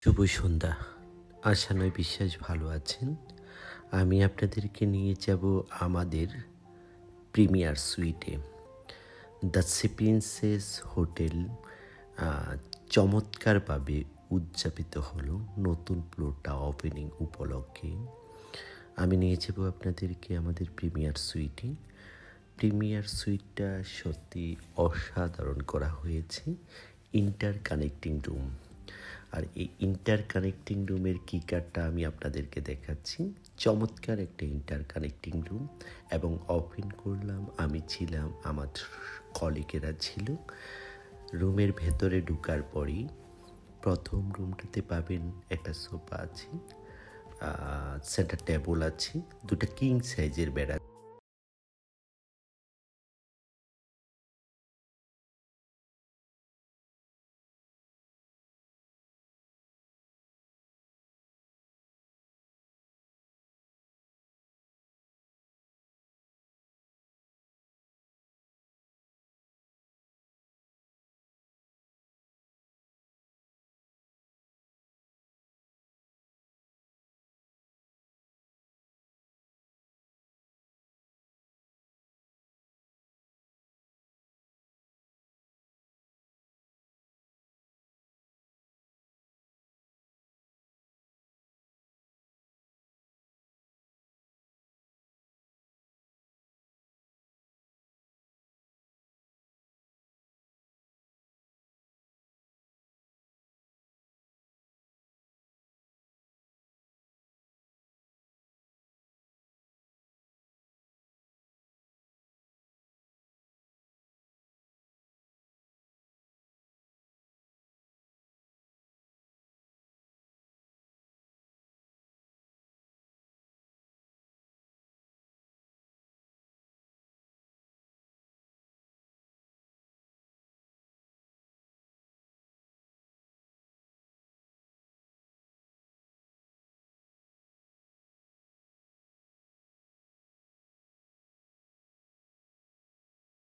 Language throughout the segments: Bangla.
শুভ সন্ধ্যা। আশা নয় বিশ্বাস ভালো আছেন। আমি আপনাদেরকে নিয়ে যাব আমাদের প্রিমিয়ার সুইটে। দ্য প্রিন্সেস হোটেল চমৎকারভাবে উদযাপিত হলো নতুন ফ্লোরটা ওপেনিং উপলক্ষে। আমি নিয়ে যাব আপনাদেরকে আমাদের প্রিমিয়ার সুইটে। প্রিমিয়ার সুইটটা সত্যি অসাধারণ করা হয়েছে। ইন্টার কানেক্টিং রুম, আর এই ইন্টার কানেক্টিং রুমের কি কার্ডটা আমি আপনাদেরকে দেখাচ্ছি। চমৎকার একটা ইন্টার কানেক্টিং রুম, এবং ওপেন করলাম আমি ছিলাম, আমার কলিগেরা ছিল। রুমের ভেতরে ঢোকার পরেই প্রথম রুমটাতে পাবেন একটা সোফা আছে, সেন্টার টেবল আছে, দুটা কিং সাইজের বেড আছে।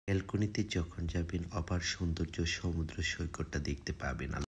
ব্যালকনিতে যখন যাবেন অপার সৌন্দর্য সমুদ্র সৈকতটা দেখতে পাবেন।